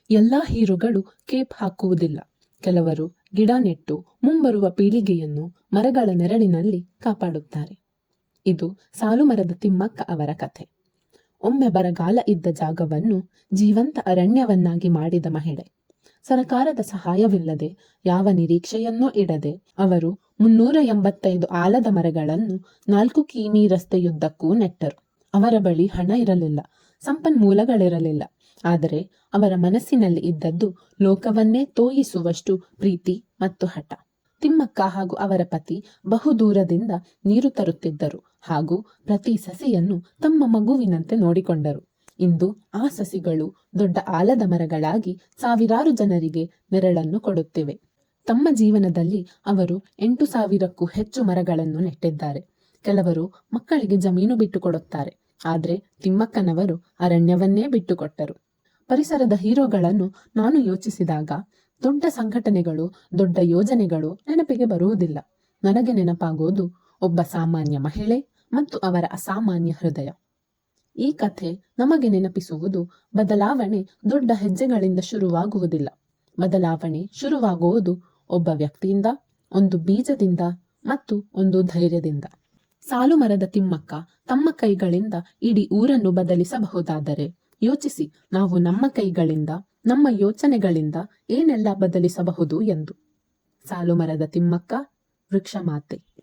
ಎಲ್ಲಾ ಹೀರೋಗಳು ಕೇಪ್ ಹಾಕುವುದಿಲ್ಲ. ಕೆಲವರು ಗಿಡ ನೆಟ್ಟು ಮುಂಬರುವ ಪೀಳಿಗೆಯನ್ನು ಮರಗಳ ನೆರಳಿನಲ್ಲಿ ಕಾಪಾಡುತ್ತಾರೆ. ಇದು ಸಾಲುಮರದ ತಿಮ್ಮಕ್ಕ ಅವರ ಕಥೆ. ಒಮ್ಮೆ ಬರಗಾಲ ಇದ್ದ ಜಾಗವನ್ನು ಜೀವಂತ ಅರಣ್ಯವನ್ನಾಗಿ ಮಾಡಿದ ಮಹಿಳೆ. ಸರಕಾರದ ಸಹಾಯವಿಲ್ಲದೆ, ಯಾವ ನಿರೀಕ್ಷೆಯನ್ನೂ ಇಡದೆ ಅವರು 385 ಆಲದ ಮರಗಳನ್ನು 4 ಕಿಮೀ ರಸ್ತೆಯುದ್ದಕ್ಕೂ ನೆಟ್ಟರು. ಅವರ ಬಳಿ ಹಣ ಇರಲಿಲ್ಲ, ಸಂಪನ್ಮೂಲಗಳಿರಲಿಲ್ಲ. ಆದರೆ ಅವರ ಮನಸ್ಸಿನಲ್ಲಿ ಇದ್ದದ್ದು ಲೋಕವನ್ನೇ ತೋಯಿಸುವಷ್ಟು ಪ್ರೀತಿ ಮತ್ತು ಹಠ. ತಿಮ್ಮಕ್ಕ ಹಾಗೂ ಅವರ ಪತಿ ಬಹುದೂರದಿಂದ ನೀರು ತರುತ್ತಿದ್ದರು ಹಾಗೂ ಪ್ರತಿ ಸಸಿಯನ್ನು ತಮ್ಮ ಮಗುವಿನಂತೆ ನೋಡಿಕೊಂಡರು. ಇಂದು ಆ ಸಸಿಗಳು ದೊಡ್ಡ ಆಲದ ಮರಗಳಾಗಿ ಸಾವಿರಾರು ಜನರಿಗೆ ನೆರಳನ್ನು ಕೊಡುತ್ತಿವೆ. ತಮ್ಮ ಜೀವನದಲ್ಲಿ ಅವರು 8,000ಕ್ಕೂ ಹೆಚ್ಚು ಮರಗಳನ್ನು ನೆಟ್ಟಿದ್ದಾರೆ. ಕೆಲವರು ಮಕ್ಕಳಿಗೆ ಜಮೀನು ಬಿಟ್ಟುಕೊಡುತ್ತಾರೆ, ಆದರೆ ತಿಮ್ಮಕ್ಕನವರು ಅರಣ್ಯವನ್ನೇ ಬಿಟ್ಟುಕೊಟ್ಟರು. ಪರಿಸರದ ಹೀರೋಗಳನ್ನು ನಾನು ಯೋಚಿಸಿದಾಗ ದೊಡ್ಡ ಸಂಘಟನೆಗಳು, ದೊಡ್ಡ ಯೋಜನೆಗಳು ನೆನಪಿಗೆ ಬರುವುದಿಲ್ಲ. ನನಗೆ ನೆನಪಾಗೋದು ಒಬ್ಬ ಸಾಮಾನ್ಯ ಮಹಿಳೆ ಮತ್ತು ಅವರ ಅಸಾಮಾನ್ಯ ಹೃದಯ. ಈ ಕಥೆ ನಮಗೆ ನೆನಪಿಸುವುದು ಬದಲಾವಣೆ ದೊಡ್ಡ ಹೆಜ್ಜೆಗಳಿಂದ ಶುರುವಾಗುವುದಿಲ್ಲ. ಬದಲಾವಣೆ ಶುರುವಾಗುವುದು ಒಬ್ಬ ವ್ಯಕ್ತಿಯಿಂದ, ಒಂದು ಬೀಜದಿಂದ ಮತ್ತು ಒಂದು ಧೈರ್ಯದಿಂದ. ಸಾಲುಮರದ ತಿಮ್ಮಕ್ಕ ತಮ್ಮ ಕೈಗಳಿಂದ ಇಡೀ ಊರನ್ನು ಬದಲಿಸಬಹುದಾದರೆ ಯೋಚಿಸಿ, ನಾವು ನಮ್ಮ ಕೈಗಳಿಂದ, ನಮ್ಮ ಯೋಚನೆಗಳಿಂದ ಏನೆಲ್ಲ ಬದಲಿಸಬಹುದು ಎಂದು. ಸಾಲುಮರದ ತಿಮ್ಮಕ್ಕ, ವೃಕ್ಷಮಾತೆ.